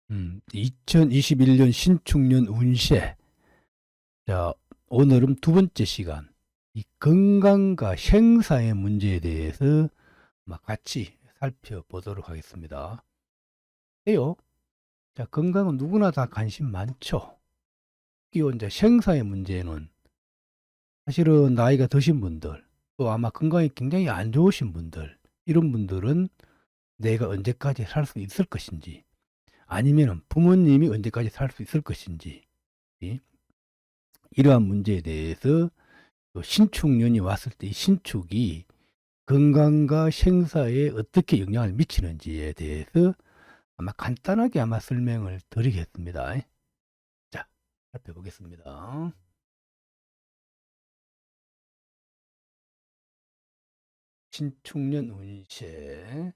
2021년 신축년 운세. 자, 오늘은 두 번째 시간. 이 건강과 생사의 문제에 대해서 같이 살펴보도록 하겠습니다. 해요. 자, 건강은 누구나 다 관심 많죠. 특히 이제 생사의 문제는 사실은 나이가 드신 분들, 또 아마 건강이 굉장히 안 좋으신 분들, 이런 분들은 내가 언제까지 살 수 있을 것인지, 아니면 부모님이 언제까지 살 수 있을 것인지, 이러한 문제에 대해서 또 신축년이 왔을 때 이 신축이 건강과 생사에 어떻게 영향을 미치는지에 대해서 아마 간단하게 설명을 드리겠습니다. 자, 살펴보겠습니다. 신축년 운세.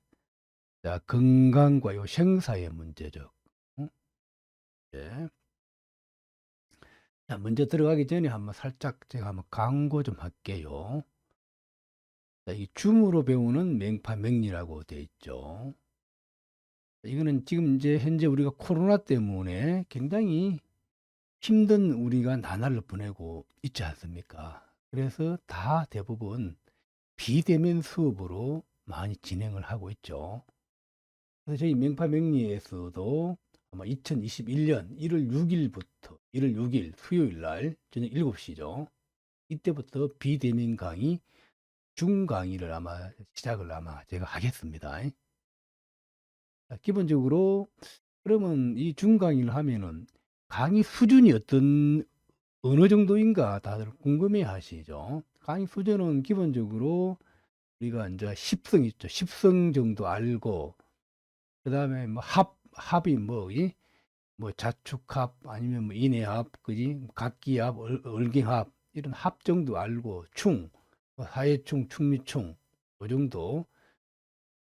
자, 건강과 요 생사의 문제죠. 네. 자, 먼저 들어가기 전에 살짝 제가 광고 좀 할게요. 자, 이 줌으로 배우는 맹파맹리라고 되어 있죠. 이거는 지금 이제 현재 우리가 코로나 때문에 굉장히 힘든 우리가 나날을 보내고 있지 않습니까? 그래서 다 대부분 비대면 수업으로 많이 진행을 하고 있죠. 그래서 저희 맹파맹리에서도 아마 2021년 1월 6일부터 1월 6일 수요일 날 저녁 7시죠. 이때부터 비대면 강의 중 강의를 시작을 제가 하겠습니다. 기본적으로 그러면 이 중 강의를 하면은 강의 수준이 어느 정도인가 다들 궁금해 하시죠. 강의 수준은 기본적으로 우리가 이제 10성 있죠. 10성 정도 알고, 그 다음에 합이 자축합, 아니면 인해합, 그지? 각기합, 얼갱합, 이런 합 정도 알고, 사해충, 충미충, 그 정도.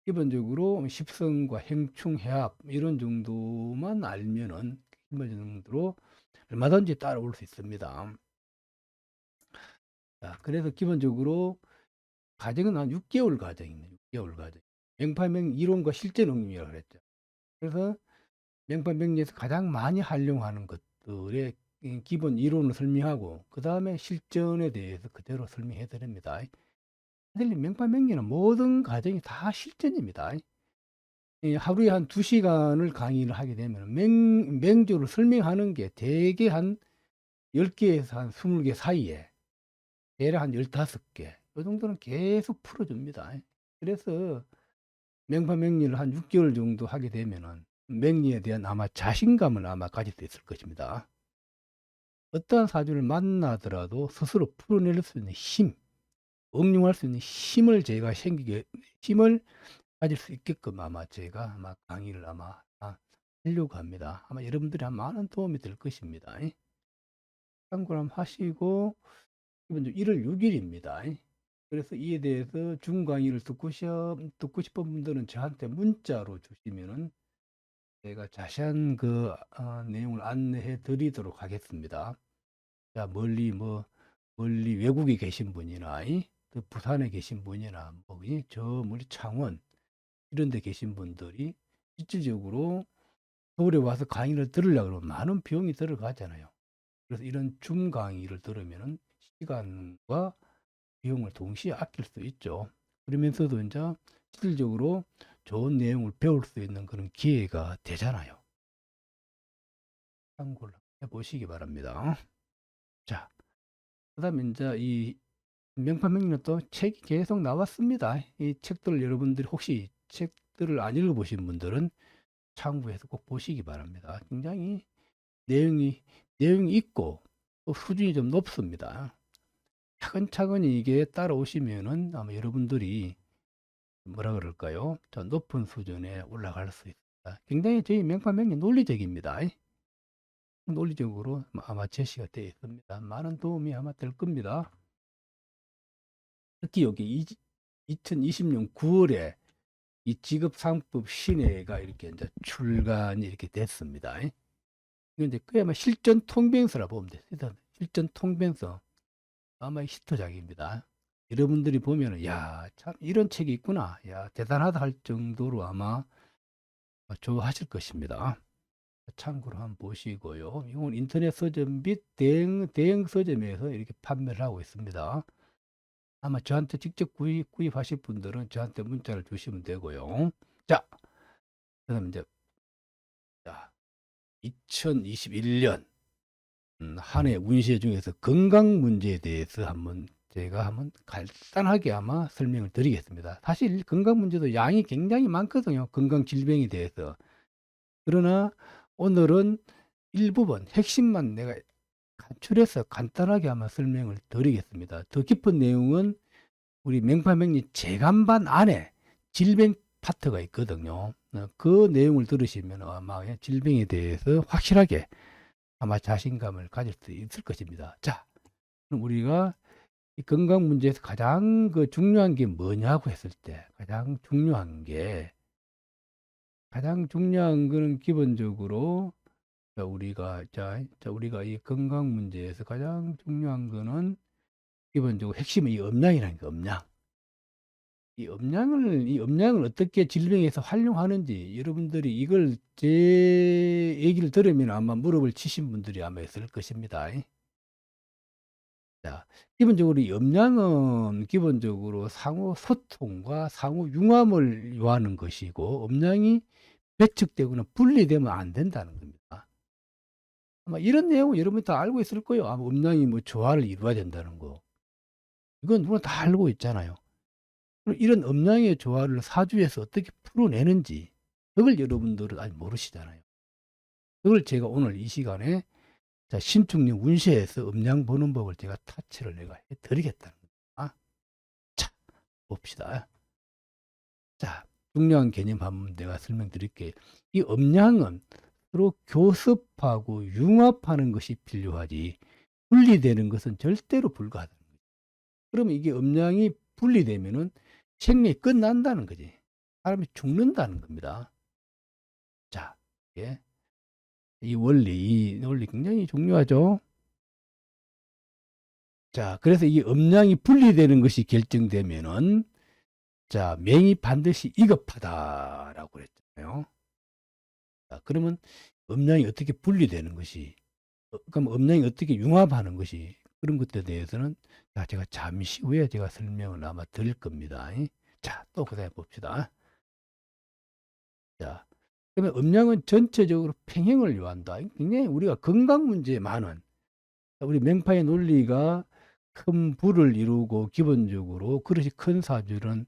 기본적으로 10성과 행충, 해합, 이런 정도만 알면은, 기본 정도로 얼마든지 따라올 수 있습니다. 자, 그래서 기본적으로 과정은 한 6개월 과정입니다. 6개월 과정. 맹파명 이론과 실제 능력이라고 그랬죠. 그래서 맹파명리에서 가장 많이 활용하는 것들의 기본 이론을 설명하고, 그 다음에 실전에 대해서 그대로 설명해 드립니다. 사실 맹파명리는 모든 과정이 다 실전입니다. 하루에 한 2시간을 강의를 하게 되면 맹조를 설명하는 게 대개 한 10개에서 한 20개 사이에 대략 한 15개, 이 정도는 계속 풀어줍니다. 그래서 맹파명리를 한 6개월 정도 하게 되면은 명리에 대한 자신감을 가질 수 있을 것입니다. 어떠한 사주를 만나더라도 스스로 풀어낼 수 있는 힘, 응용할 수 있는 힘을 힘을 가질 수 있게끔 제가 강의를 하려고 합니다. 여러분들이 많은 도움이 될 것입니다. 참고를 하시고, 이번 주 1월 6일입니다. 그래서 이에 대해서 중 강의를 듣고 싶은 분들은 저한테 문자로 주시면은 제가 자세한 내용을 안내해 드리도록 하겠습니다. 자, 멀리 외국에 계신 분이나, 또 부산에 계신 분이나, 저 멀리 창원, 이런 데 계신 분들이 실질적으로 서울에 와서 강의를 들으려고 그러면 많은 비용이 들어가잖아요. 그래서 이런 줌 강의를 들으면은 시간과 비용을 동시에 아낄 수 있죠. 그러면서도 이제 실질적으로 좋은 내용을 배울 수 있는 그런 기회가 되잖아요. 참고를 해 보시기 바랍니다. 자, 그다음에 이제 이 명파명리는 또 책이 계속 나왔습니다. 이 책들을 여러분들이 혹시 책들을 안 읽어보신 분들은 참고해서 꼭 보시기 바랍니다. 굉장히 내용이 있고 또 수준이 좀 높습니다. 차근차근 이게 따라오시면은 아마 여러분들이 뭐라 그럴까요? 더 높은 수준에 올라갈 수 있습니다. 굉장히 저희 명파명리 논리적입니다. 논리적으로 제시가 되어 있습니다. 많은 도움이 될 겁니다. 특히 여기 2020년 9월에 이 지급상법 신해가 이렇게 이제 출간이 이렇게 됐습니다. 이건 이제 그야말로 실전 통변서라 보면 돼요. 실전 통변서. 히트작입니다. 여러분들이 보면은, 야, 참, 이런 책이 있구나. 야, 대단하다 할 정도로 좋아하실 것입니다. 참고로 한번 보시고요. 이건 인터넷 서점 및 대형 서점에서 이렇게 판매를 하고 있습니다. 아마 저한테 직접 구입하실 분들은 저한테 문자를 주시면 되고요. 자, 그다음 이제 자, 2021년 한 해 운세 중에서 건강 문제에 대해서 제가 한번 간단하게 아마 설명을 드리겠습니다. 사실 건강 문제도 양이 굉장히 많거든요. 건강 질병에 대해서. 그러나 오늘은 일부분 핵심만 내가 간추려서 간단하게 한번 설명을 드리겠습니다. 더 깊은 내용은 우리 명파명리 재간반 안에 질병 파트가 있거든요. 그 내용을 들으시면 아마 질병에 대해서 확실하게 아마 자신감을 가질 수 있을 것입니다. 자, 그럼 우리가 이 건강 문제에서 가장 중요한 게 뭐냐고 했을 때 가장 중요한 거는 기본적으로 우리가 이 건강 문제에서 가장 중요한 거는 기본적으로 핵심은 이 음양이라는 거, 음양. 이 음양을 어떻게 질병에서 활용하는지 여러분들이 이걸 제 얘기를 들으면 아마 무릎을 치신 분들이 아마 있을 것입니다. 자, 기본적으로 이 음양은 기본적으로 상호 소통과 상호 융합을 요하는 것이고 음양이 배척되거나 분리되면 안 된다는 겁니다. 아마 이런 내용은 여러분이 다 알고 있을 거예요. 아마 음양이 뭐 조화를 이루어야 된다는 거. 이건 누구나 다 알고 있잖아요. 그럼 이런 음양의 조화를 사주에서 어떻게 풀어내는지 그걸 여러분들은 아직 모르시잖아요. 그걸 제가 오늘 이 시간에 신축년 운세에서 음양 보는 법을 제가 타치를 내가 해드리겠다는 겁니다. 자, 봅시다. 자, 중요한 개념 한번 내가 설명드릴게요. 이 음양은 서로 교습하고 융합하는 것이 필요하지 분리되는 것은 절대로 불가하다는 거죠. 그러면 이게 음양이 분리되면은 생명이 끝난다는 거지. 사람이 죽는다는 겁니다. 자, 예. 이 논리 굉장히 중요하죠. 자, 그래서 이 음양이 분리되는 것이 결정되면은 자, 명이 반드시 이급하다라고 그랬잖아요. 자, 그러면 음양이 어떻게 분리되는 것이 그럼 음양이 어떻게 융합하는 것이 그런 것들에 대해서는 자, 제가 잠시 후에 제가 설명을 아마 드릴 겁니다. 자, 또 그다음에 봅시다. 자, 그러면 음양은 전체적으로 평행을 요한다. 굉장히 우리가 건강 문제에 많은 우리 명파의 논리가 큰 부를 이루고 기본적으로 그릇이 큰 사주는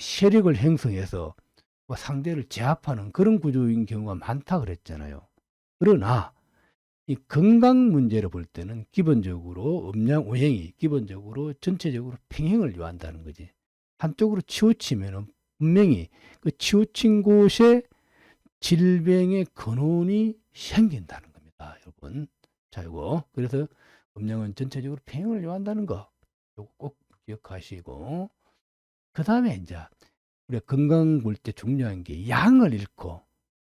세력을 형성해서 뭐 상대를 제압하는 그런 구조인 경우가 많다 그랬잖아요. 그러나 이 건강 문제를 볼 때는 기본적으로 음양 오행이 기본적으로 전체적으로 평행을 요한다는 거지. 한쪽으로 치우치면은 분명히 그 치우친 곳에 질병의 근원이 생긴다는 겁니다, 여러분. 자, 이거 그래서 음양은 전체적으로 평행을 요한다는 거, 이거 꼭 기억하시고 그 다음에 이제 우리가 건강 볼 때 중요한 게 양을 잃고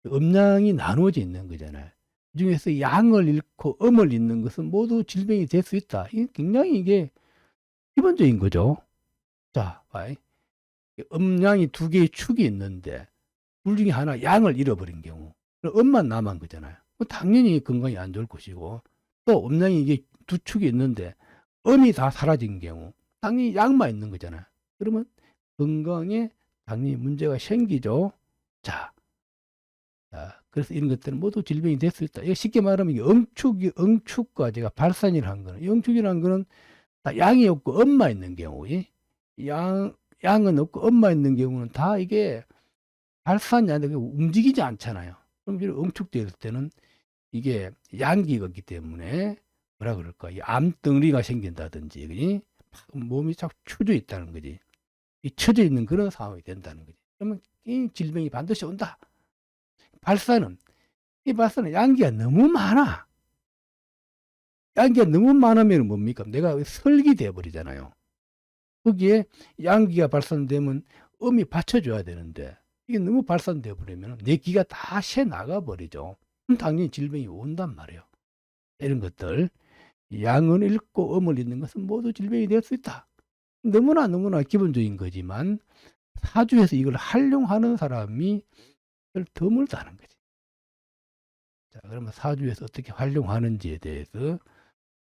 음양이 나누어져 있는 거잖아요. 그 중에서 양을 잃고 음을 잃는 것은 모두 질병이 될 수 있다. 굉장히 이게 기본적인 거죠. 자, 음양이 두 개의 축이 있는데 둘 중에 하나 양을 잃어버린 경우 음만 남은 거잖아요. 당연히 건강이 안 좋을 것이고 또 음양이 이게 두 축이 있는데 음이 다 사라진 경우 당연히 양만 있는 거잖아요. 그러면 건강에 당연히 문제가 생기죠. 자, 그래서 이런 것들은 모두 질병이 될 수 있다. 이거 쉽게 말하면 이게 응축과 제가 발산이라는 거는, 응축이라는 거는 다 양이 없고 음만 있는 경우, 양은 없고 음만 있는 경우는 다 이게 발산이 아니라 움직이지 않잖아요. 그럼 이런 응축될 때는 이게 양기가 있기 때문에 뭐라 그럴까, 이 암덩어리가 생긴다든지, 몸이 자꾸 처져 있다는 거지. 이 처져 있는 그런 상황이 된다는 거지. 그러면 이 질병이 반드시 온다. 이 발산은 양기가 너무 많아. 양기가 너무 많으면 뭡니까? 내가 설기돼 버리잖아요. 거기에 양기가 발산되면 음이 받쳐줘야 되는데 이게 너무 발산돼 버리면 내 기가 다 새 나가 버리죠. 그럼 당연히 질병이 온단 말이에요. 이런 것들 양을 잃고 음을 잃는 것은 모두 질병이 될 수 있다. 너무나 기본적인 거지만 사주에서 이걸 활용하는 사람이 드물다는 거지. 자, 그러면 사주에서 어떻게 활용하는지에 대해서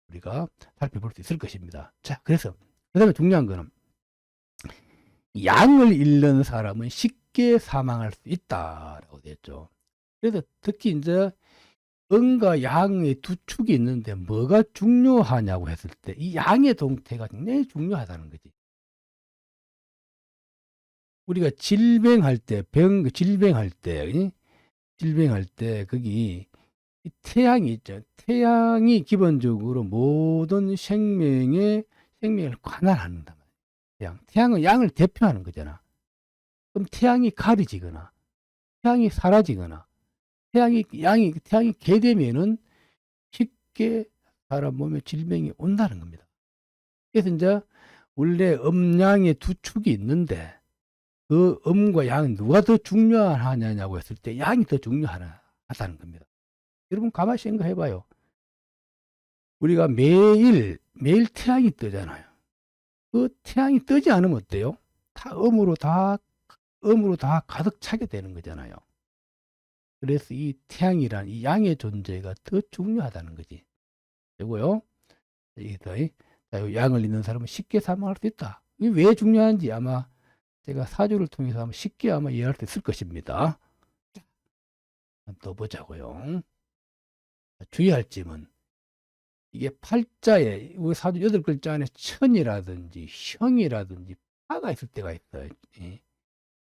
우리가 살펴볼 수 있을 것입니다. 자, 그래서 그다음에 중요한 거는 양을 잃는 사람은 쉽게 사망할 수 있다라고 됐죠. 그래서 특히 이제 음과 양의 두 축이 있는데 뭐가 중요하냐고 했을 때 이 양의 동태가 굉장히 중요하다는 거지. 우리가 질병할 때, 질병할 때 거기 이 태양이 있죠. 태양이 기본적으로 모든 생명을 관할한단 말이야. 태양은 양을 대표하는 거잖아. 그럼 태양이 가려지거나 태양이 사라지거나 태양이 개되면은 쉽게 사람 몸에 질병이 온다는 겁니다. 그래서 이제 원래 음양의 두 축이 있는데 그 음과 양 누가 더 중요하냐고 했을 때 양이 더 중요하다는 겁니다. 여러분 가만히 생각해봐요. 우리가 매일 태양이 뜨잖아요. 그 태양이 뜨지 않으면 어때요? 다 음으로 다 가득 차게 되는 거잖아요. 그래서 이 태양이란 이 양의 존재가 더 중요하다는 거지. 그리고요, 양을 잃는 사람은 쉽게 사망할 수 있다. 이게 왜 중요한지 아마 제가 사주를 통해서 아마 쉽게 아마 이해할 수 있을 것입니다. 또 보자고요. 주의할 점은 이게 팔자에 우리 사주 8글자 안에 천이라든지 형이라든지 파가 있을 때가 있어요. 예.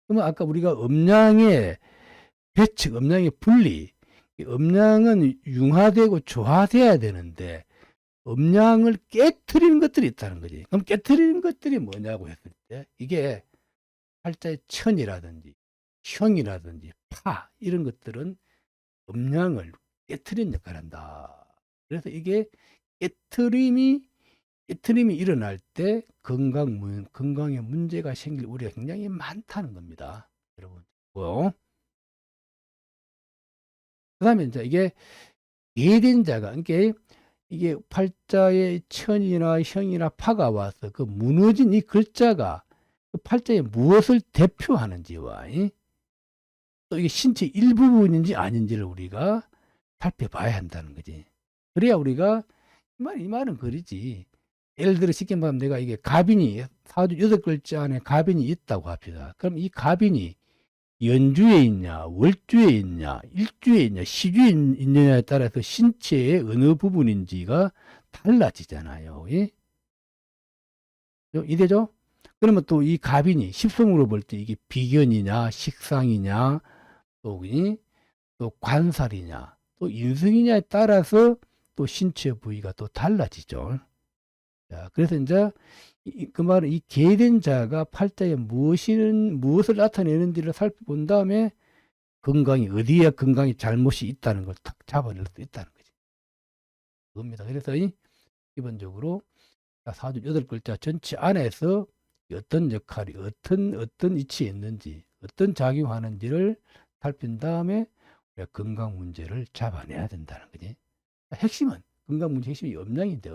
그러면 아까 우리가 음양의 배측, 음양의 분리, 음양은 융화되고 조화돼야 되는데 음양을 깨트리는 것들이 있다는 거지. 그럼 깨트리는 것들이 뭐냐고 했을 때 이게 팔자의 천이라든지 형이라든지 파 이런 것들은 음양을 깨트리는 역할을 한다. 그래서 이게 깨트림이 일어날 때 건강에 문제가 생길 우려가 굉장히 많다는 겁니다. 여러분. 그 다음에 이제 이게 예된 자가, 그러니까 이게 팔자에 천이나 형이나 파가 와서 그 무너진 이 글자가 그 팔자에 무엇을 대표하는지와 또 이게 신체 일부분인지 아닌지를 우리가 살펴봐야 한다는 거지. 그래야 우리가 이 말은 그러지. 예를 들어 쉽게 말하면 내가 이게 갑인이 사주 8글자 안에 갑인이 있다고 합시다. 그럼 이 갑인이 연주에 있냐, 월주에 있냐, 일주에 있냐, 시주에 있느냐에 따라서 신체의 어느 부분인지가 달라지잖아요. 예? 이해되죠? 그러면 또 이 갑인이 십성으로 볼 때 이게 비견이냐, 식상이냐, 또 관살이냐, 또 인성이냐에 따라서 또 신체 부위가 또 달라지죠. 자, 그래서 이제 그 말은 이 계된 자가 팔자에 무엇을 나타내는지를 살펴본 다음에 어디에 건강이 잘못이 있다는 걸 탁 잡아낼 수 있다는 거지. 그겁니다. 그래서 기본적으로 사주 8글자 전체 안에서 어떤 역할이 어떤 위치에 있는지 어떤 작용하는지를 살핀 다음에 우리가 건강 문제를 잡아내야 된다는 거지. 건강 문제 핵심이 음양인데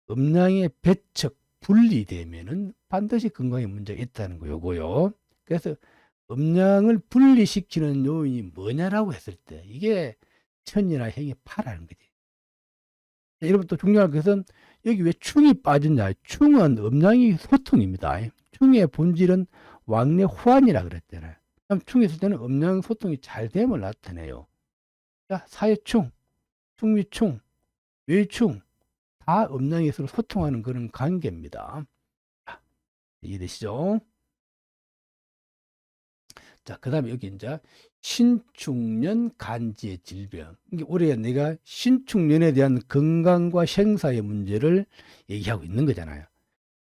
음양의 배척 분리되면은 반드시 건강에 문제가 있다는 거 요거요. 그래서 음양을 분리시키는 요인이 뭐냐라고 했을 때 이게 천이나 형이 파라는 거지. 여러분 또 중요한 것은 여기 왜 충이 빠졌냐? 충은 음양이 소통입니다. 충의 본질은 왕래 호환이라 그랬잖아요. 그럼 충이 있을 때는 음양 소통이 잘 됨을 나타내요. 자, 사회충, 충미충, 외충 다 음양이 서로 소통하는 그런 관계입니다. 자, 이해되시죠? 자, 그 다음에 여기 이제 신축년 간지의 질병. 이게 올해 내가 신축년에 대한 건강과 생사의 문제를 얘기하고 있는 거잖아요.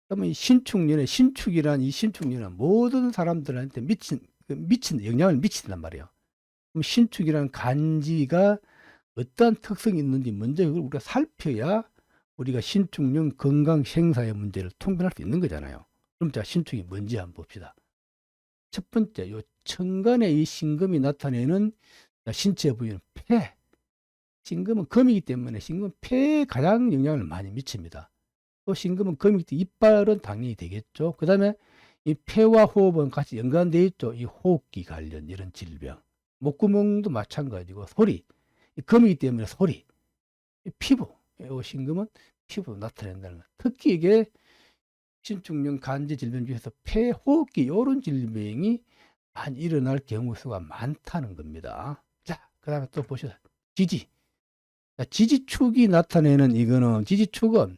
그러면 신축이란 이 신축년은 모든 사람들한테 영향을 미친단 말이에요. 그럼 신축이란 간지가 어떠한 특성이 있는지 먼저 그걸 우리가 살펴야 우리가 신축년 건강 생사의 문제를 통변할 수 있는 거잖아요. 그럼 자, 신축이 뭔지 한번 봅시다. 첫 번째, 요 천간의 이 신금이 나타내는 신체 부위는 폐. 신금은 금이기 때문에 신금은 폐에 가장 영향을 많이 미칩니다. 또 신금은 금이기 때문에 이빨은 당연히 되겠죠. 그 다음에 이 폐와 호흡은 같이 연관되어 있죠. 이 호흡기 관련 이런 질병. 목구멍도 마찬가지고 소리. 금이기 때문에 소리, 피부, 요 신금은 피부 나타낸다는 거. 특히 이게 신축용 간제 질병 중에서 폐호흡기 요런 질병이 많이 일어날 경우 수가 많다는 겁니다. 자, 그 다음에 또 보시죠. 지지. 자, 지지축이 나타내는 이거는 지지축은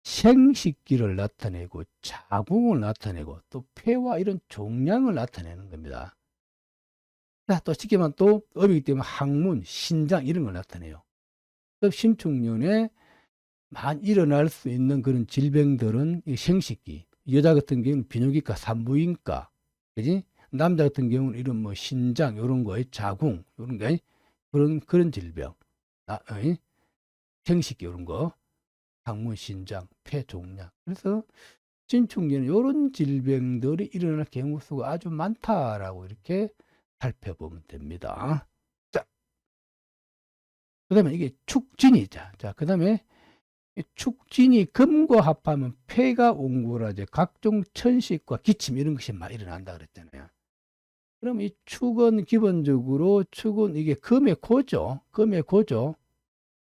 생식기를 나타내고 자궁을 나타내고 또 폐와 이런 종양을 나타내는 겁니다. 자, 또 쉽게 말하면 또 업이기 때문에 항문, 신장 이런 걸 나타내요. 신축년에 많이 일어날 수 있는 그런 질병들은 이 생식기, 여자 같은 경우는 비뇨기과, 산부인과, 그지? 남자 같은 경우는 이런 뭐 신장 이런 거에 자궁 이런 게 그런 질병, 생식기 이런 거, 항문, 신장, 폐, 종양. 그래서 신축년에 이런 질병들이 일어날 경우 수가 아주 많다라고 이렇게 살펴보면 됩니다. 자, 그다음에 이게 축진이죠. 자, 그다음에 축진이 금과 합하면 폐가 옹골하죠. 각종 천식과 기침 이런 것이 막 일어난다 그랬잖아요. 그럼 이 축은 기본적으로 축은 이게 금의 고죠. 금의 고죠.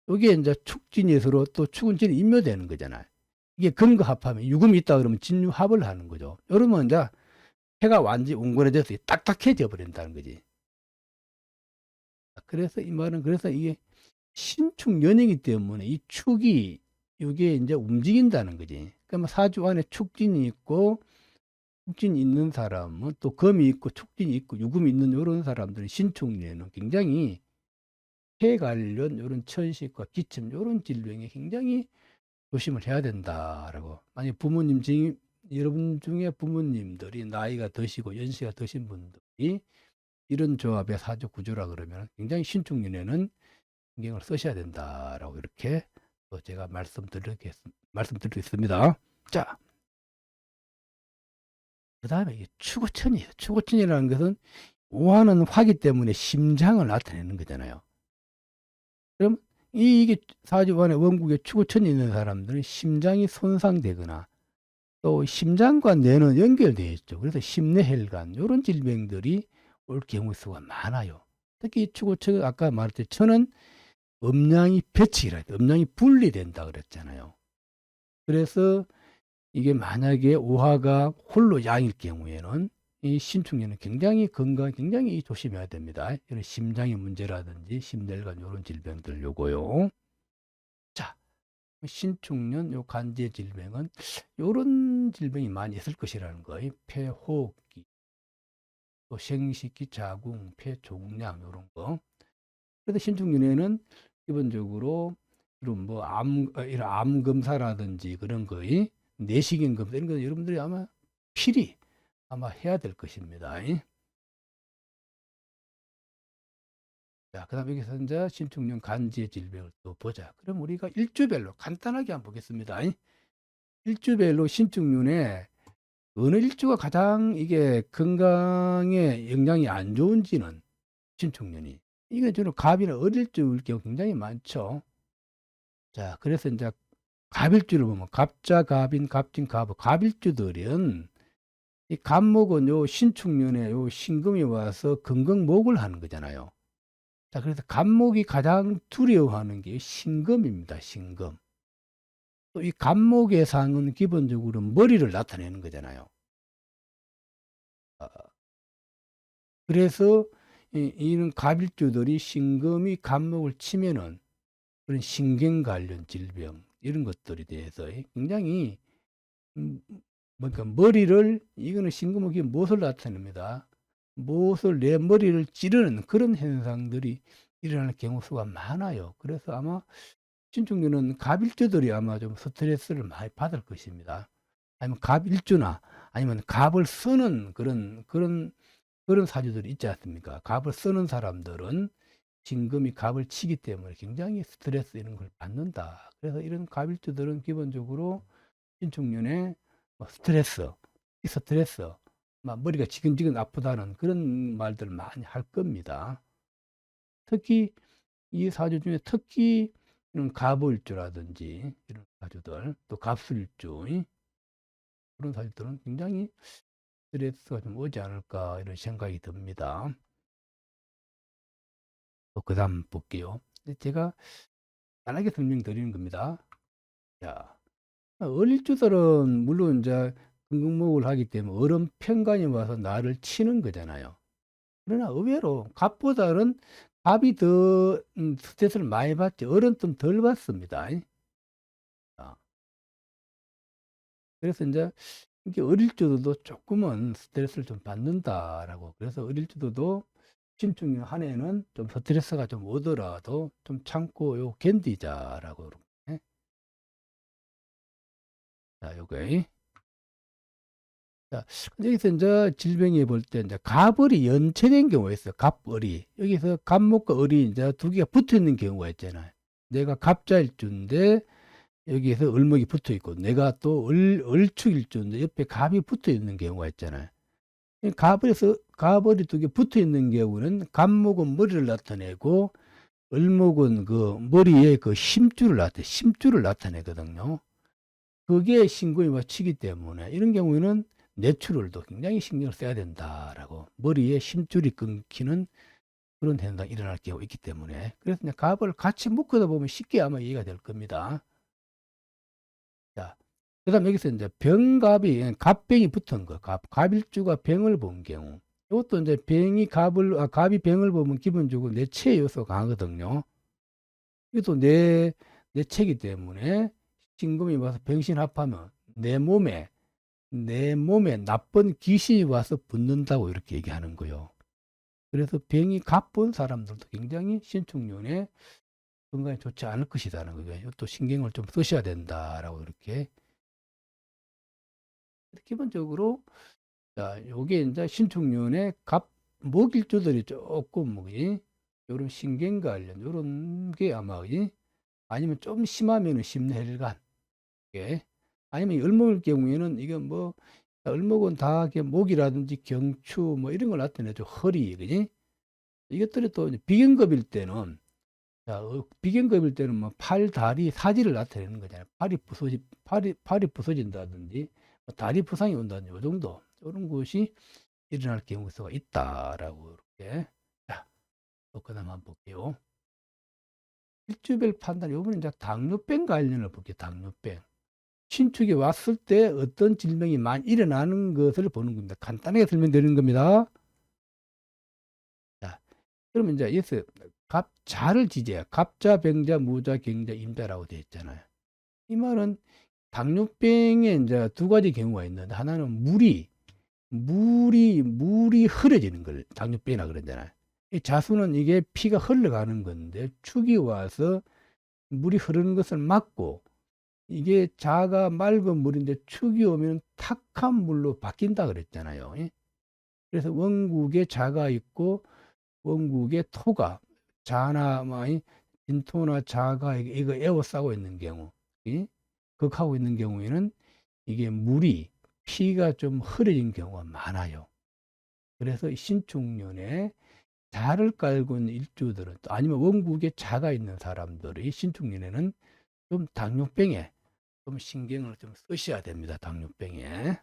이게 이제 축진이 서로 또 축은 진이 인묘되는 거잖아요. 이게 금과 합하면 유금이 있다 그러면 진유합을 하는 거죠. 이러면 이제 폐가 완전히 옹골해져서 딱딱해져 버린다는 거지. 그래서 이 말은 그래서 이게 신축년이기 때문에 이 축이 이게 이제 움직인다는 거지. 그러면 사주 안에 축진이 있고 축진이 있는 사람은 또 금이 있고 축진이 있고 유금이 있는 이런 사람들은 신축년에는 굉장히 폐 관련 이런 천식과 기침 이런 질병에 굉장히 조심을 해야 된다라고. 만약 부모님 중에 여러분 중에 부모님들이 나이가 드시고 연세가 드신 분들이 이런 조합의 사주 구조라 그러면 굉장히 신축년에는 신경을 쓰셔야 된다라고 이렇게 또 제가 말씀드리겠습니다. 자, 그 다음에 이게 추구천이에요. 추구천이라는 것은 오하는 화기 때문에 심장을 나타내는 거잖아요. 그럼 이게 사주안에 원국에 추구천이 있는 사람들은 심장이 손상되거나 또 심장과 뇌는 연결되어 있죠. 그래서 심뇌혈관 이런 질병들이 올 경우 수가 많아요. 특히 추구천 아까 말했듯이 천은 음양이 배치라 음양이 분리된다 그랬잖아요. 그래서 이게 만약에 오화가 홀로 양일 경우에는 이 신축년은 굉장히 건강 굉장히 조심해야 됩니다. 이런 심장의 문제라든지 심혈관 이런 질병들 요거요. 자, 신축년 요 간제 질병은 요런 질병이 많이 있을 것이라는 거예요. 폐호흡기, 또 생식기, 자궁, 폐종양 요런 거. 그래서 신축년에는 기본적으로 이런 뭐 이런 암 검사라든지 그런 거에 내시경 검사 이런 거 여러분들이 아마 필히 아마 해야 될 것입니다. 자, 그다음 여기서 이제 신축년 간지의 질병을 또 보자. 그럼 우리가 일주별로 간단하게 한번 보겠습니다. 일주별로 신축년에 어느 일주가 가장 이게 건강에 영향이 안 좋은지는 신축년이. 이게 저는 갑이나 을일주일 경우 굉장히 많죠. 자, 그래서 이제 갑일주를 보면 갑자, 갑인, 갑진, 갑, 갑일주들은 이 갑목은 요 신축년에 요 신금이 와서 건강목을 하는 거잖아요. 자, 그래서 갑목이 가장 두려워하는 게 신금입니다. 신금. 또 이 갑목의 상은 기본적으로 머리를 나타내는 거잖아요. 아, 그래서 이런 갑일주들이 신금이 갑목을 치면은 그런 신경 관련 질병 이런 것들에 대해서 굉장히 그러니까 머리를 이거는 신금목이 무엇을 나타냅니다. 무엇을 내 머리를 찌르는 그런 현상들이 일어나는 경우 수가 많아요. 그래서 아마 신축년은 갑일주들이 아마 좀 스트레스를 많이 받을 것입니다. 아니면 갑일주나 아니면 갑을 쓰는 그런 사주들이 있지 않습니까? 갑을 쓰는 사람들은 신금이 갑을 치기 때문에 굉장히 스트레스 이런 걸 받는다. 그래서 이런 갑일주들은 기본적으로 신축년에 뭐 스트레스, 막 머리가 지근지근 아프다는 그런 말들을 많이 할 겁니다. 특히 이 사주 중에 특히 이런 갑을주라든지 이런 사주들, 또 갑술주 그런 사주들은 굉장히 스트레스가 좀 오지 않을까 이런 생각이 듭니다. 또 그다음 볼게요. 제가 간단하게 설명드리는 겁니다. 자, 어릴 적들은 물론 이제 금극목을 하기 때문에 어른 편관이 와서 나를 치는 거잖아요. 그러나 의외로 갑보다는 갑이 더 스트레스를 많이 받지 어른 좀 덜 받습니다. 아, 그래서 이제 이게 어릴 적도 조금은 스트레스를 좀 받는다라고. 그래서 어릴 적도 신축년 한 해는 좀 스트레스가 좀 오더라도 좀 참고 요 견디자라고. 예? 자, 요거. 자, 여기서 이제 질병에 볼 때 이제 갑을이 연체된 경우가 있어요. 갑을이. 여기서 갑목과 을이 이제 두 개가 붙어 있는 경우가 있잖아요. 내가 갑자일주인데 여기에서 을목이 붙어 있고 내가 또 을축일주인데 옆에 갑이 붙어 있는 경우가 있잖아요. 갑에서 갑을이 두 개 붙어 있는 경우는 갑목은 머리를 나타내고 을목은 그 머리에 그 심줄을 나타내거든요. 그게 신금이 맞추기 때문에 이런 경우에는 뇌출혈도 굉장히 신경을 써야 된다라고. 머리에 심줄이 끊기는 그런 현상이 일어날 경우가 있기 때문에. 그래서 이제 갑을 같이 묶어다 보면 쉽게 아마 이해가 될 겁니다. 자, 그다음 여기서 이제 갑병이 붙은 거. 갑일주가 병을 본 경우. 이것도 이제 갑이 병을 보면 기본적으로 뇌체 요소가 강하거든요. 이것도 뇌체이기 때문에 신금이 와서 병신합하면 내 몸에 나쁜 귀신이 와서 붙는다고 이렇게 얘기하는 거예요. 그래서 병이 갑본 사람들도 굉장히 신축년에 건강에 좋지 않을 것이라는 거죠. 또 신경을 좀 쓰셔야 된다라고 이렇게. 기본적으로 자, 요게 이제 신축년에 목일주들이 조금 요런 신경 관련 요런 게 아마 아니면 좀 심하면은 심혈관 아니면 을목일 경우에는 이게 뭐 을목은 다 목이라든지 경추 뭐 이런 걸 나타내죠. 허리, 그지? 이것들이 또 비경급일 때는 비경급일 때는 뭐 팔, 다리, 사지를 나타내는 거잖아요. 팔이 부서진다든지 뭐 다리 부상이 온다든지 요 정도 이런 것이 일어날 경우가 있다라고 이렇게. 자, 또 그다음 한번 볼게요. 일주별 판단 요번에 이제 당뇨병 관련을 볼게요. 당뇨병. 신축이 왔을 때 어떤 질병이 많이 일어나는 것을 보는 겁니다. 간단하게 설명드리는 겁니다. 자, 그러면 이제 여기서 자를 지지해요. 갑자, 병자, 무자, 경자, 임자라고 되어 있잖아요. 이 말은 당뇨병에 이제 두 가지 경우가 있는데 하나는 물이 흐려지는 걸 당뇨병이라 그러잖아요. 이 자수는 이게 피가 흘러가는 건데 축이 와서 물이 흐르는 것을 막고 이게 자가 맑은 물인데 축이 오면 탁한 물로 바뀐다 그랬잖아요. 그래서 원국에 자가 있고 원국에 토가 자나 진토나 자가 이거 에워싸고 있는 경우, 극하고 있는 경우에는 이게 피가 좀 흐려진 경우가 많아요. 그래서 신축년에 자를 깔고 있는 일주들은 또 아니면 원국에 자가 있는 사람들이 신축년에는 좀 당뇨병에 좀 신경을 좀 쓰셔야 됩니다. 당뇨병에.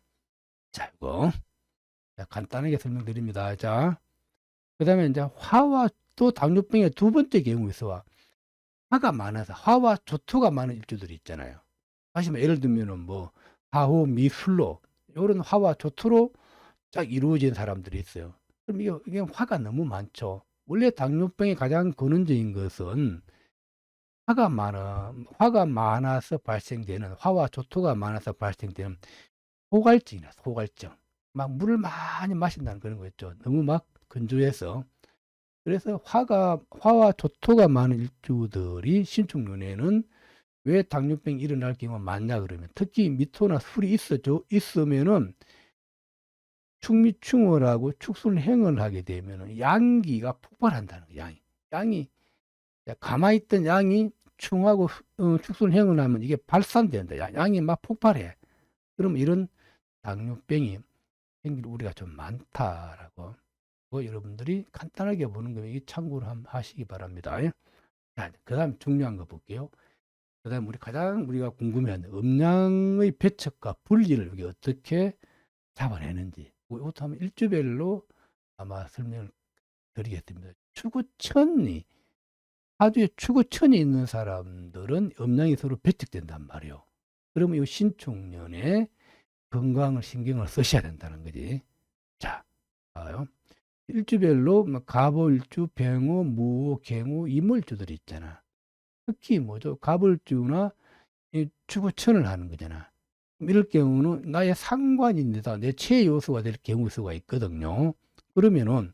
자, 이거 간단하게 설명드립니다. 자, 그다음에 이제 화와 또 당뇨병의 두 번째 경우에서 화가 많아서 화와 조토가 많은 일주들이 있잖아요. 다시 말 예를 들면은 뭐 화호, 미술로 이런 화와 조토로 쫙 이루어진 사람들이 있어요. 그럼 이게 화가 너무 많죠. 원래 당뇨병의 가장 근원적인 것은 화가 많아서 발생되는 화와 조토가 많아서 발생되는 소갈증이나 소갈증. 막 물을 많이 마신다는 그런 거 있죠. 너무 막 건조해서. 그래서 화와 조토가 많은 일주들이 신축년에는 왜 당뇨병이 일어날 경우가 많냐 그러면 특히 미토나 술이 있으면은 축미충월하고 축순행을 하게 되면은 양기가 폭발한다는 거예요. 양이 가만히 있던 양이 충하고 축순행을 하면 이게 발산된다. 양이 막 폭발해. 그럼 이런 당뇨병이 생길 우리가 좀 많다라고. 여러분들이 간단하게 보는 거면 이 참고를 하시기 바랍니다. 자, 그 다음 중요한 거 볼게요. 그 다음 우리가 궁금해하는 음양의 배척과 분리를 우리가 어떻게 잡아내는지 이것도 한번 일주별로 아마 설명을 드리겠습니다. 추구천리 사주에 축우천이 있는 사람들은 음양이 서로 배척된단 말이에요. 그러면 이 신축년에 건강을 신경을 쓰셔야 된다는 거지. 자, 봐요. 일주별로 갑을주, 병호, 무호, 경호, 임을주들이 있잖아. 특히 뭐죠? 갑을주나 이 축우천을 하는 거잖아. 이럴 경우는 나의 상관인데다 내 최 요소가 될 경우가 있거든요. 그러면은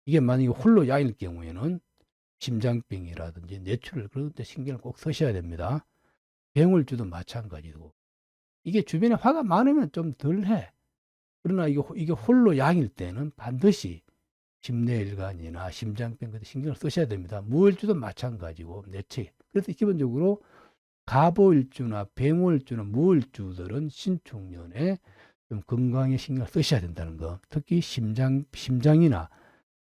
이게 만약에 홀로 야일 경우에는 심장병이라든지 뇌출혈 그런 데 신경을 꼭 쓰셔야 됩니다. 병을주도 마찬가지고. 이게 주변에 화가 많으면 좀 덜해. 그러나 이게 홀로 양일 때는 반드시 심내일관이나 심장병 같은 신경을 쓰셔야 됩니다. 무일주도 마찬가지고 뇌체. 그래서 기본적으로 갑오일주나 병오일주나 무일주들은 신축년에 좀 건강에 신경을 쓰셔야 된다는 거. 특히 심장이나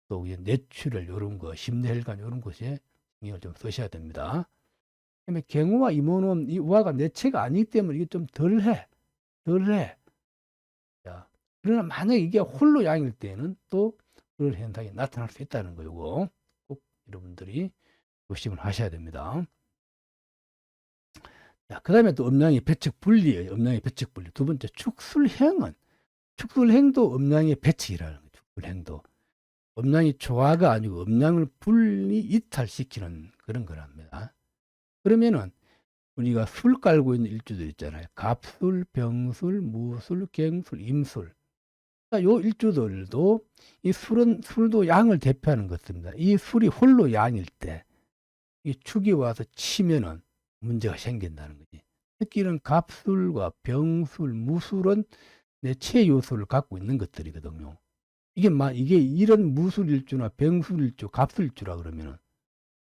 또 뇌출혈 이런 거, 심내혈관 이런 곳에 신경을 좀 쓰셔야 됩니다. 그다음에 경우와 임원은 이 우화가 뇌체가 아니기 때문에 이게 좀 덜해. 자, 그러나 만약에 이게 홀로 양일 때는 또 그런 현상이 나타날 수 있다는 거고 꼭 여러분들이 조심을 하셔야 됩니다. 자, 그 다음에 또 음양의 배척 분리예요. 음양의 배척 분리. 두 번째, 축술행도 음양의 배척이라는 거죠. 축술행도. 음양이 조화가 아니고 음양을 분리 이탈시키는 그런 거랍니다. 그러면은 우리가 술 깔고 있는 일주들 있잖아요. 갑술, 병술, 무술, 경술, 임술. 요 일주들도 이 술도 양을 대표하는 것입니다. 이 술이 홀로 양일 때 이 축이 와서 치면은 문제가 생긴다는 거지. 특히 이런 갑술과 병술, 무술은 내체 요소를 갖고 있는 것들이거든요. 이게 이런 무술일주나 병술일주, 갑술일주라 그러면은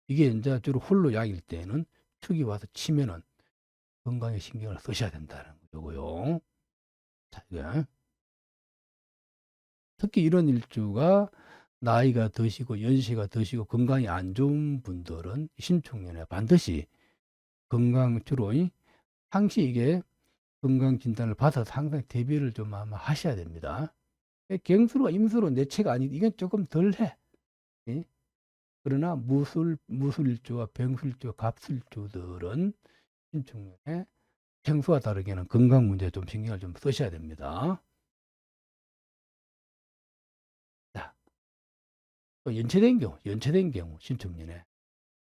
이게 이제 주로 홀로 양일 때는 축이 와서 치면은 건강에 신경을 쓰셔야 된다는 거고요. 자, 이게 특히 이런 일주가 나이가 드시고 연세가 드시고 건강이 안 좋은 분들은 신축년에 반드시 건강 주로 항시 이게 건강 진단을 받아서 항상 대비를 좀 아마 하셔야 됩니다. 경수로 임수로 내체가 아니 이건 조금 덜해. 예? 그러나 무술일주와 병술일주, 갑술일주들은 신축년에 평소와 다르게는 건강 문제에 좀 신경을 좀 쓰셔야 됩니다. 자, 또 연체된 경우 신축년에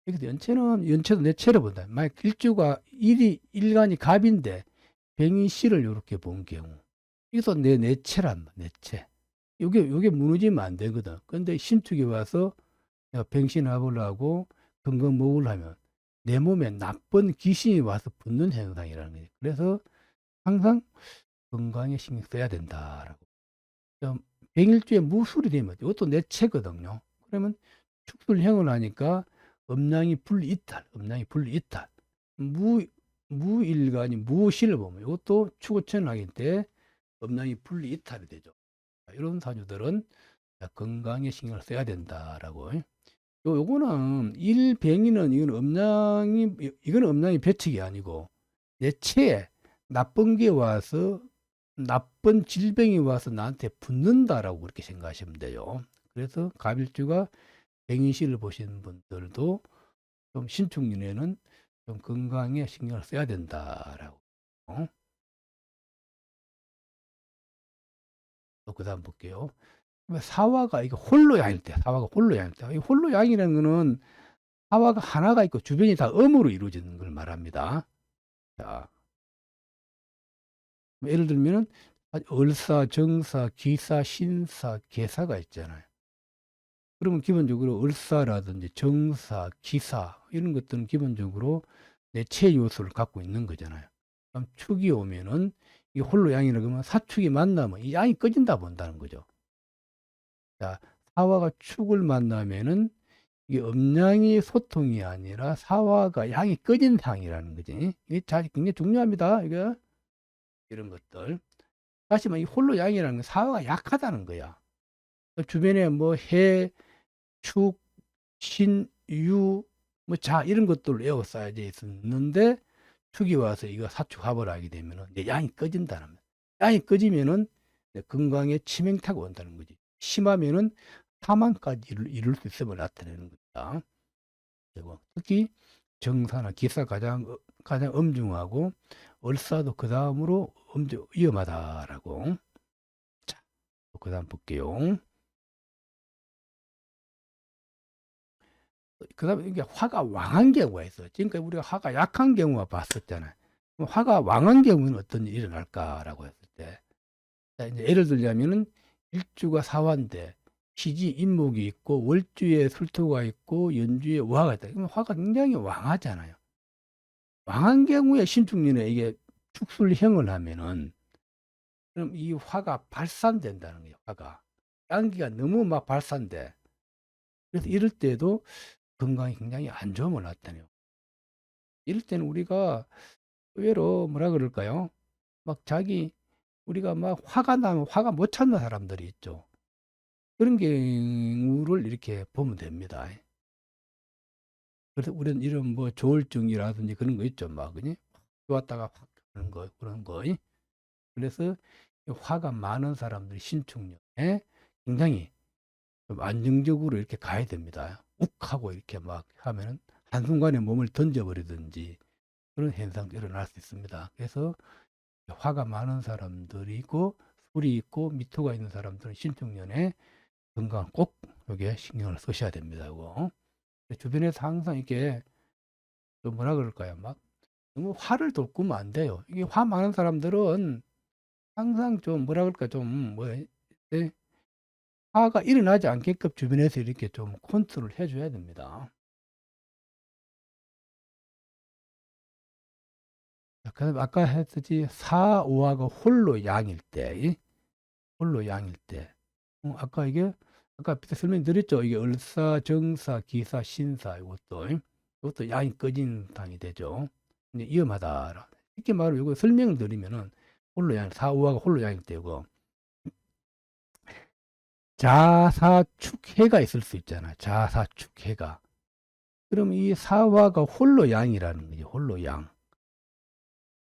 여기서 연체도 내체로 본다. 만약 일주가 일간이 갑인데 병인씨를 이렇게 본 경우 이것도 내 내체란 말, 내체. 요게 무너지면 안 되거든. 근데 신축이 와서 내가 병신합을 하고 건강 목을 하면 내 몸에 나쁜 귀신이 와서 붙는 현상이라는 거예요. 그래서 항상 건강에 신경 써야 된다라고. 병일주에 무술이 되면 이것도 내체거든요. 그러면 축술행을 하니까 음양이 분리이탈. 무일간이 무실을 보면 이것도 축오천하기 때 음양이 분리이탈이 되죠. 이런 사주들은 건강에 신경을 써야 된다라고. 요거는 일병이는 이건 음양이 배척이 아니고 내체에 나쁜 게 와서 나쁜 질병이 와서 나한테 붙는다라고 그렇게 생각하시면 돼요. 그래서 갑일주가 병인실을 보시는 분들도 좀 신축년에는 좀 건강에 신경을 써야 된다라고. 또 그다음 볼게요. 사화가 이거 홀로 양일 때, 이 홀로 양이라는 거는 사화가 하나가 있고 주변이 다 음으로 이루어지는 걸 말합니다. 자, 예를 들면은 을사, 정사, 기사, 신사, 계사가 있잖아요. 그러면 기본적으로 을사라든지 정사, 기사 이런 것들은 기본적으로 내체 요소를 갖고 있는 거잖아요. 그럼 축이 오면은 이 홀로 양이라 그러면 사축이 만나면 이 양이 꺼진다 본다는 거죠. 자, 사화가 축을 만나면은 이게 음양이 소통이 아니라 사화가 양이 꺼진 상이라는 거지. 이게 굉장히 중요합니다. 이게 이런 것들. 다시 말해 이 홀로 양이라는 건 사화가 약하다는 거야. 주변에 뭐 해, 축, 신, 유, 뭐 자 이런 것들을 에워싸야 돼 있었는데 축이 와서 이거 사축합을 하게 되면은 내 양이 꺼진다는 거야. 양이 꺼지면은 내 건강에 치명타가 온다는 거지. 심하면은 사망까지 이룰 수 있음을 나타내는 거다. 되고 특히 정사나 기사 가장 엄중하고 을사도 그 다음으로 위험하다라고. 자, 그 다음 볼게요. 그 다음에 이게 화가 왕한 경우가 있어요. 지금까지 우리가 화가 약한 경우가 봤었잖아요. 그럼 화가 왕한 경우는 어떤 일이 일어날까라고 했을 때. 자, 이제 예를 들자면은 일주가 사화인데 시지 인목이 있고 월주에 술토가 있고 연주에 우화가 있다. 그러면 화가 굉장히 왕하잖아요. 왕한 경우에 신축년에 이게 축술형을 하면은 그럼 이 화가 발산된다는 거예요. 화가 양기가 너무 막 발산돼. 그래서 이럴 때도 건강이 굉장히 안 좋음을 나타내요. 이럴 때는 우리가 의외로 뭐라 그럴까요? 막 우리가 막 화가 나면 화가 못 참는 사람들이 있죠. 그런 경우를 이렇게 보면 됩니다. 그래서 우리는 이런 뭐 조울증이라든지 그런 거 있죠. 막, 그지? 좋았다가 확 하는 거, 그런 거. 그래서 화가 많은 사람들이 신축년에 굉장히 좀 안정적으로 이렇게 가야 됩니다. 욱 하고 이렇게 막 하면은 한순간에 몸을 던져버리든지 그런 현상도 일어날 수 있습니다. 그래서 화가 많은 사람들이 있고 술이 있고 미토가 있는 사람들은 신축년에 건강 꼭 여기에 신경을 쓰셔야 됩니다. 이거. 주변에서 항상 이렇게 좀 뭐라 그럴까요? 막 너무 화를 돋구면 안 돼요. 이게 화 많은 사람들은 항상 좀 뭐라 그럴까 좀뭐 화가 일어나지 않게끔 주변에서 이렇게 좀 컨트롤 해줘야 됩니다. 그다음 아까 했듯이 사오화가 홀로 양일 때, 홀로 양일 때, 아까 아까 설명드렸죠. 이게 을사, 정사, 기사, 신사 이것도 양이 꺼진 상이 되죠. 이제 위험하다. 쉽게 말하면 이거 설명을 드리면은 사오화가 홀로 양일 때고 자사축해가 있을 수 있잖아. 자사축해가. 그럼 이 사화가 홀로 양이라는 거지. 홀로 양.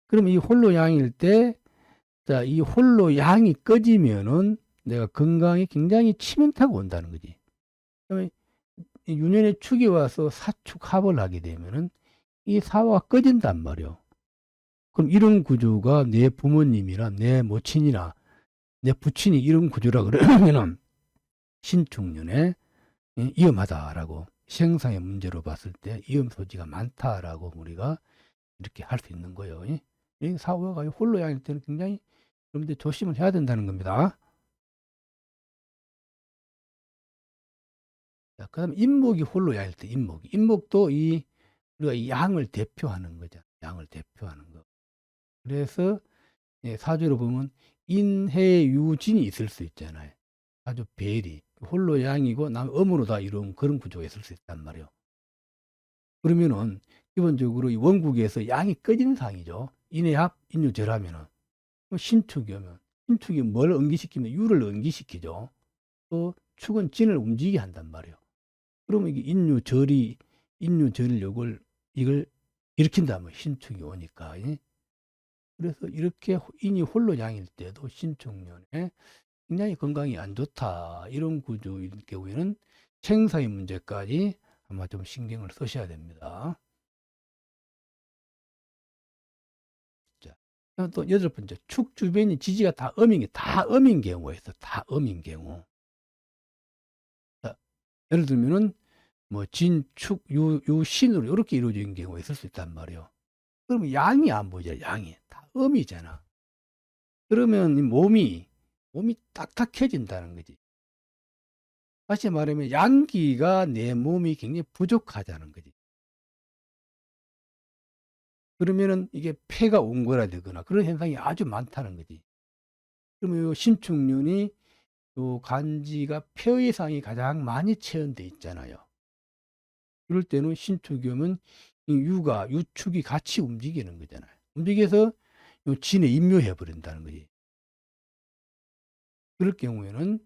그럼 이 홀로 양일 때, 자, 이 홀로 양이 꺼지면은 내가 건강이 굉장히 치명타가 온다는 거지. 그러면 이 유년의 축이 와서 사축합을 하게 되면은 이 사화가 꺼진단 말이요. 그럼 이런 구조가 내 부모님이나 내 모친이나 내 부친이 이런 구조라 그러면은 신축년에 위험하다라고 생상의 문제로 봤을 때 위험 소지가 많다라고 우리가 이렇게 할 수 있는 거예요. 이 사후가 홀로 양일 때는 굉장히 여러분들 조심을 해야 된다는 겁니다. 자, 그다음 인목이 홀로 양일 때 인목도 우리가 이 양을 대표하는 거죠. 양을 대표하는 거. 그래서 사주로 보면 인해유진이 있을 수 있잖아요. 아주 벨이 홀로 양이고 남 음으로 다 이룬 그런 구조가 있을 수 있단 말이에요. 그러면은 기본적으로 이 원국에서 양이 꺼지는 상이죠. 인해합, 인유절하면은 신축이 오면 신축이 뭘 응기시키면 유를 응기시키죠. 또 축은 진을 움직이게 한단 말이에요. 그러면 이게 인유절력을 이걸 일으킨다면 신축이 오니까. 그래서 이렇게 인이 홀로 양일 때도 신축년에 굉장히 건강이 안 좋다. 이런 구조일 경우에는 생사의 문제까지 아마 좀 신경을 쓰셔야 됩니다. 자, 또 여덟 번째, 축 주변이 지지가 다 음인 경우가 있어. 다 음인 경우. 자, 예를 들면은 뭐 진축 유신으로 이렇게 이루어진 경우가 있을 수 있단 말이에요. 그러면 양이 안 보이죠. 양이 다 음이잖아. 그러면 이 몸이 딱딱해진다는 거지. 다시 말하면 양기가 내 몸이 굉장히 부족하다는 거지. 그러면은 이게 폐가 옹골화되거나 그런 현상이 아주 많다는 거지. 그러면 이 신축년이 요 간지가 폐의상이 가장 많이 체현돼 있잖아요. 그럴 때는 신축이 오면 이 유축이 같이 움직이는 거잖아요. 움직여서 요 진에 임묘해 버린다는 거지. 그럴 경우에는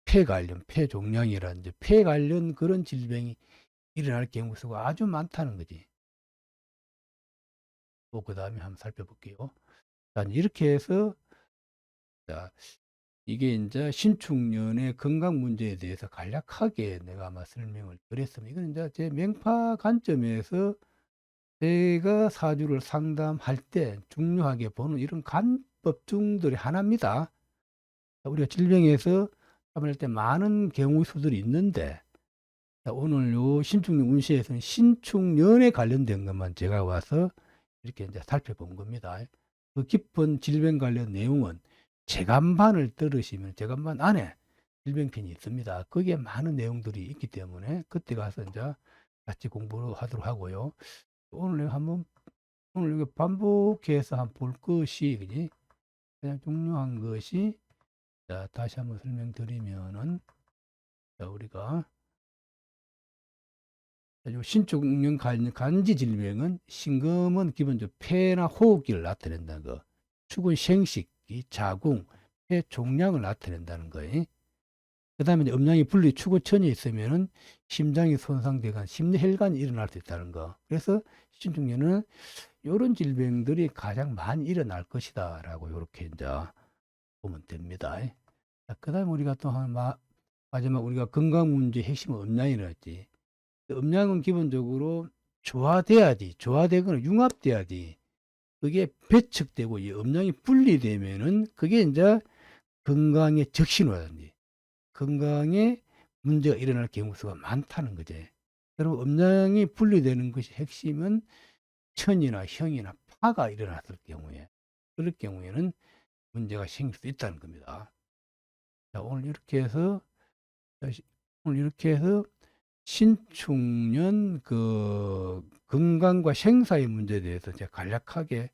폐 관련, 폐종양이라든지 폐 관련 그런 질병이 일어날 경우 수가 아주 많다는 거지. 또 그 다음에 한번 살펴볼게요. 자, 이렇게 해서 자, 이게 인제 신축년의 건강 문제에 대해서 간략하게 내가 아마 설명을 드렸습니다. 이건 인제 제 명파 관점에서 제가 사주를 상담할 때 중요하게 보는 이런 간법 중들의 하나입니다. 우리가 질병에서 잡을 때 많은 경우 수들이 있는데 오늘 요 신축년 운세에서는 신축년에 관련된 것만 제가 와서 이렇게 인제 살펴본 겁니다. 그 깊은 질병 관련 내용은 재간판을 들으시면 재간판 안에 질병편이 있습니다. 거기에 많은 내용들이 있기 때문에 그때 가서 인제 같이 공부를 하도록 하고요. 오늘 이거 반복해서 한번 볼 것이 그지? 가장 중요한 것이 자 다시 한번 설명드리면은 자 우리가 요 신축년 간지 질병은 신금은 기본적으로 폐나 호흡기를 나타낸다는 거. 축은 생식기, 자궁, 폐 종양을 나타낸다는 거예요. 그다음에 이제 음양이 분리 축구천이 있으면은 심장이 손상되거나 심혈관이 일어날 수 있다는 거. 그래서 신축년은 요런 질병들이 가장 많이 일어날 것이다라고 요렇게 인제 보면 됩니다. 자 그다음에 우리가 또 마지막 우리가 건강 문제의 핵심은 음양이라 했지. 음양은 기본적으로 조화되거나 융합돼야지 그게 배척되고 이 음양이 분리되면은 그게 인제 건강에 적신호라든지 건강에 문제가 일어날 경우 수가 많다는 거지. 그럼 음양이 분리되는 것이 핵심은 천이나 형이나 파가 일어났을 경우에 그럴 경우에는 문제가 생길 수 있다는 겁니다. 자 오늘 이렇게 해서 신축년 그 건강과 생사의 문제에 대해서 제가 간략하게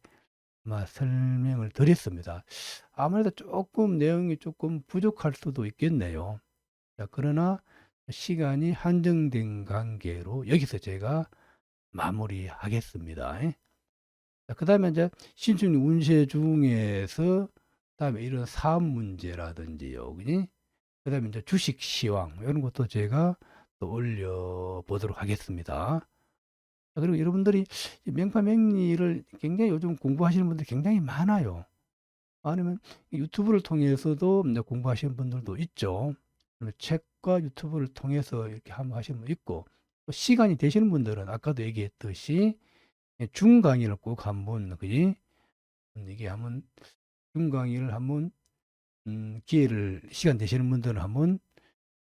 설명을 드렸습니다. 아무래도 조금 내용이 조금 부족할 수도 있겠네요. 자 그러나 시간이 한정된 관계로 여기서 제가 마무리하겠습니다. 자 그다음에 인제 신축년 운세 중에서 그다음에 이런 사업 문제라든지요. 그지? 그다음에 인제 주식 시황 요런 것도 제가 또 올려 보도록 하겠습니다. 자 그리고 여러분들이 이 명파명리를 굉장히 요즘 공부하시는 분들이 굉장히 많아요. 아니면 유튜브를 통해서도 인제 공부하시는 분들도 있죠. 그리고 책과 유튜브를 통해서 이렇게 한번 하시는 분 있고 또 시간이 되시는 분들은 아까도 얘기했듯이 예 줌 강의를 꼭 한번 그지? 이게 한번 줌 강의를 한번 기회를 시간 되시는 분들은 한번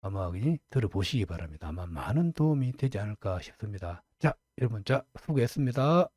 아마 그지? 들어보시기 바랍니다. 아마 많은 도움이 되지 않을까 싶습니다. 자 여러분 자 수고했습니다.